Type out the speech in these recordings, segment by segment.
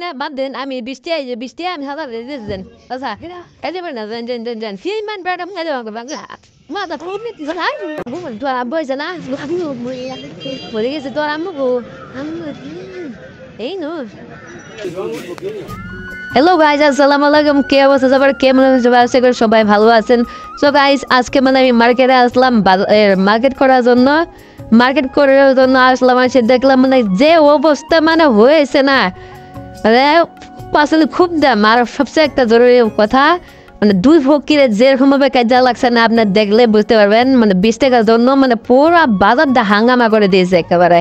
না বাদ দেন আমি বৃষ্টি আমি হাজার দেন আচ্ছা কাজে পারে না জান ফিমান ব্যাডাম কাজে বাংলা মাথা প্রবলেম দিছ না বুমন তো আব্বই জানা আমি মরে গেছে তো আম্মু এই নো হ্যালো গাইজ আসসালামু আলাইকুম কে অবস্থা সবার কেমন আছেন সবাই ভালো আছেন সো গাইজ আজকে মানে আমি মার্কেটে আসলাম মার্কেট করার জন্য আসলাম এসে দেখলাম মানে যে অবস্থা মানে হয়েছে না মানে আসলে খুব দাম আর সবচেয়ে একটা জরুরি কথা মানে দুই ফকিরে যেরকমভাবে কাজা লাগছে না আপনার দেখলে বুঝতে পারবেন মানে 20 টাকার জন্য মানে পুরো বাজারটা হাঙ্গামা করে দিয়েছে একেবারে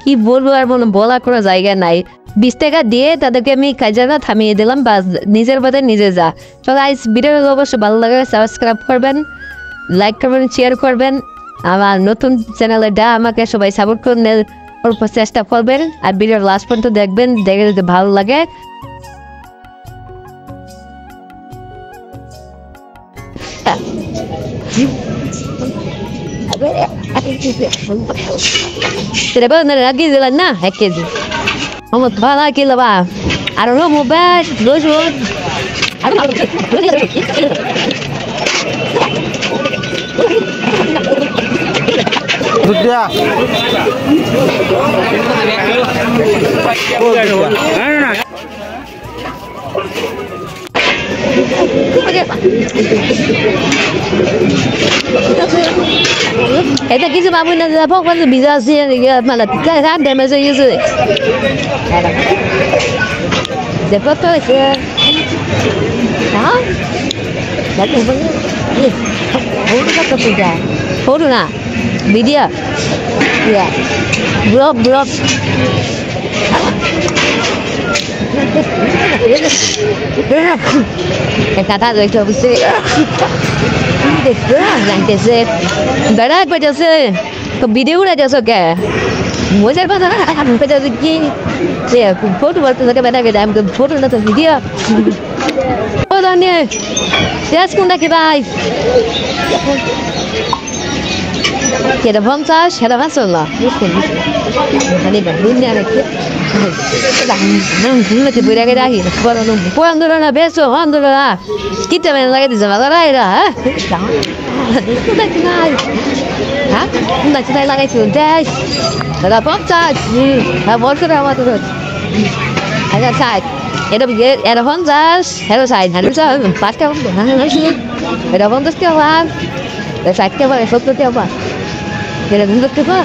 কি বলবো আর মনে বলার কোনো জায়গা নাই 20 টাকা দিয়ে তাদেরকে আমি কাজাটা থামিয়ে দিলাম বা নিজের পথে নিজে যা তো গাইস ভিডিওটা অবশ্যই ভালো লাগে সাবস্ক্রাইব করবেন লাইক করবেন শেয়ার করবেন আমার নতুন চ্যানেলটা আমাকে সবাই সাপোর্ট করতে চেষ্টা করবেন আর ভিডিওর লাস্ট পর্যন্ত দেখবেন দেখে যদি ভালো লাগে Terima lagi jalan nah, hekez. Kamu bala kilo ba? Aduh mau bet, lojot. Sudah. Kita kisah apa nak dapat kan bisa sih malah kita kan demo saja sih. Dapat tu ke? Hah? Dapat apa ni? Horu apa tu dah? Horu na? Video. Ya. Blog. Kata tu itu bersih. Langkese, berat pada se, ke video dah jauh ke, muzik pada pada segi, saya foto waktu saya pada kita am foto nanti video, oh dah ni, saya sekolah kita, kita bangsa, kita bangsa lah, ni baru ni ada ke, nanti boleh kita ni, puan dulu na besok, dulu lah. Kita main lagi di sana lagi dah, sudah kenal, sudah kenal lagi sudah, dah bangsa, boleh sudah awak tu, ada side, ada bangsa, ada side, ada empat kau, ada bangsa siapa, ada side siapa, foto siapa, ada bangsa siapa.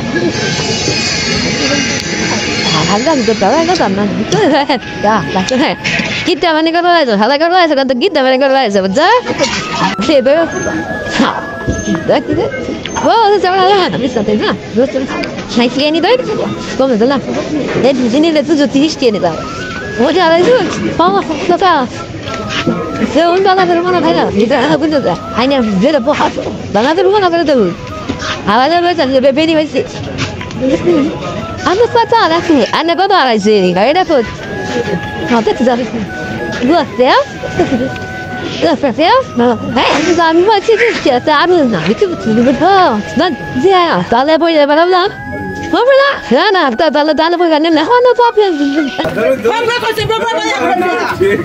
Hanggang tu tahu kan sama, dah dah. Kita mana kalau ada, hal kalau ada, sekarang kita mana kalau ada, betul? Siapa? Dah kita. Oh, sama lah, bisa tu na. Naik ni ni dah. Kau betul lah. Ini le tu jadi history ni dah. Oh, jadi tu. Papa, papa. Saya orang dah berumah nak ada. Kita apa tu dah? Hanya dia dah buat. Dah ada rumah nak ada tu. Awalnya macam dia beli macam. Anda kata lah tu, anda kata lah sih, kau dah pun. Nanti tu jadi. Dua self, hey, zaman macam tu kita ada nak itu betul. Nanti dia, kalau boleh berapa? Berapa lah? Nah, kalau boleh kan ni, nak mana apa? Berapa kasih berapa banyak?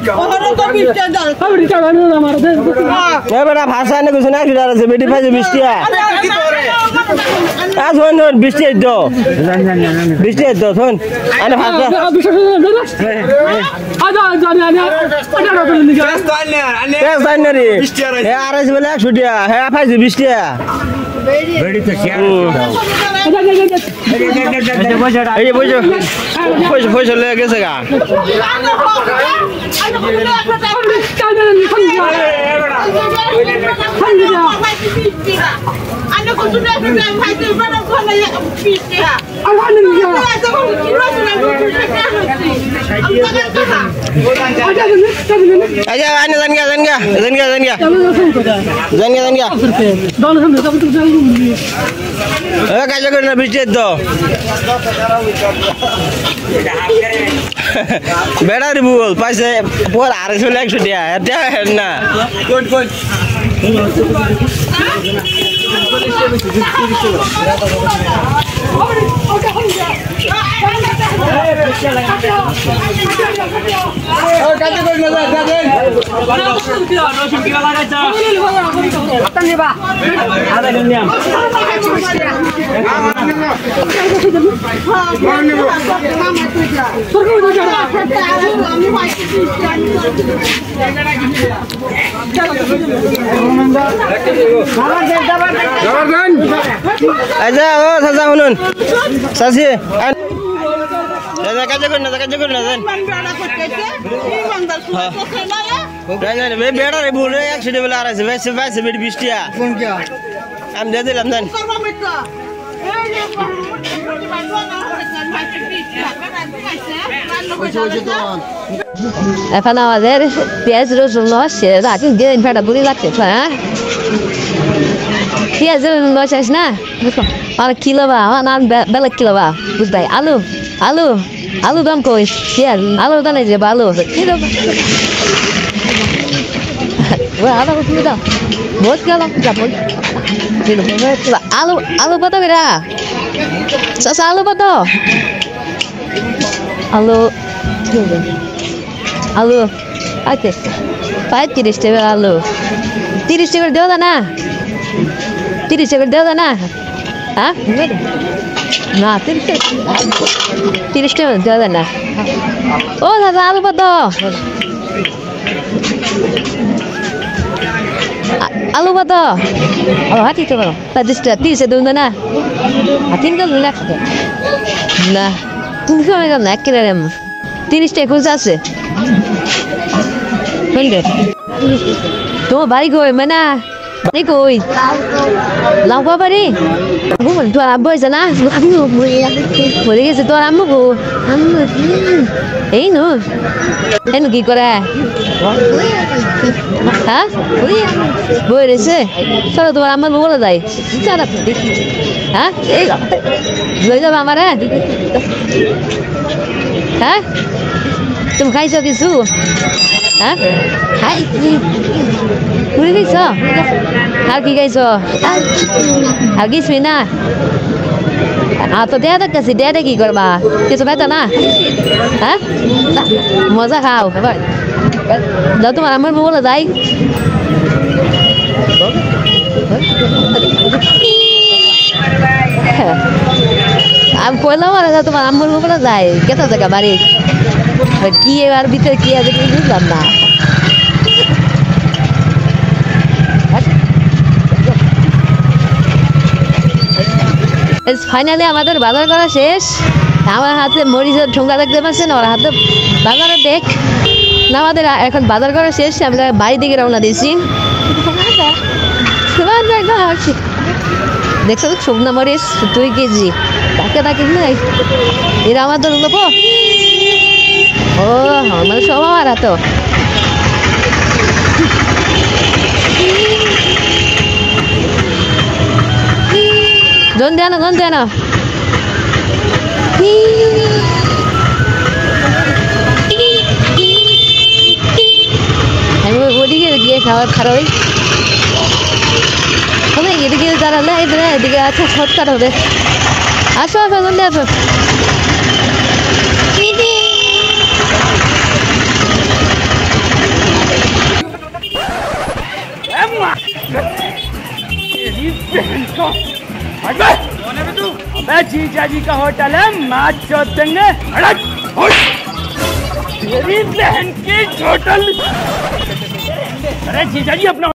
Orang tu bisa dah. Kau di sana ni nama ada. Ya benar bahasa ni kucing nak sudah ada bedi bahasa bistia. Asal ni bistia itu. Bistia itu, tuan. Ada bahasa. Ada ni. Ya aras belak sudah. Ya apa sih bistia? Bedi tu siapa? Ayo bojo lagi sekarang. Aja, ane zanga. Kaja kerana biscuit tu. Beda ribu, pas puas aras belak sudah. Ada na. Good. আচ্ছা ও চাচা শুনুন চাচি কাজে করি না জান বেড়ারে বলে 100 বেলা আর আছে বাইছে বেড়ি 20 টাকা আমি দিয়ে দিলাম জান এখন আমাদের পেঁয়াজ রসুন হচ্ছে রাখি দিন ফেটা বুড়ি লাগছে হ্যাঁ পেঁয়াজ রসুন শেষ না আর কিলো বা আমার বেলা কিলো বা বুঝবাই আলু দাম কই পেঁয়াজ আলু দাম যে আলু কিলো আলু তুমি দাও বহুত গেল আলু কত করে চাচা আলু কত আলু আচ্ছা 35 টাকা আলু 30 টাকা দেওয়া যায় না 30 টাকা দেওয়া যায় না হ্যাঁ না 30 টাকা দেওয়া যায় না ও দাদা আলু কত আলু কত হাতি তো বলো 30 টাকা 30 দেওয়া না হাতিন তো না তুমি কমে গেল না এক কিলো 30 টাকা খুঁজে আছে তোমার বাড়ি কই মানে বাড়ি কই লাউবা বাড়ি তোর আব্বু হয়েছে না মরে গেছে তোর আম্মু গো এই নো এনু কি করে হ্যাঁ বই রয়েছে চলো তোমার আম্মার বলে যাই হ্যাঁ লই যাবে আমার হ্যাঁ তুমি খাইছো কিছু হ্যাঁ খাই পুরি খাইছ আর কি খাইছ আর কিছুই না তো দেয়া দেখতেছি দেয়া কি করবা কিছু পাইতো না হ্যাঁ মজা খাও এবার দাও তোমার আমার বলে যাই আমি কইলাম আর তোমার আম্মুর বলে যাই কেতা জায়গা বাড়ি কি এবার ভিতরে কি আছে বুঝলাম না ফাইনালি আমাদের বাজার করা শেষ আমার হাতে মরিচের ঠোঙ্গা দেখতে পাচ্ছেন ওর হাতে বাজারে দেখ না আমাদের এখন বাজার করা শেষ আমরা বাড়ি দিকে রওনা দিয়েছি দেখছো শুকনো মরিচ 2 কেজি তাকে তাকে নাই এরা আমাদের লোক ও আমার সব আমার হাত জন দেন আমি ওদিকে গিয়ে খাবার খারাপ এদিকে দাঁড়ালে এদিকে আছে শর্টকাট হবে আসো আসো जीजा जी का होटल है मैच चोट देंगे मेरी बहन की होटल अरे जीजा जी अपना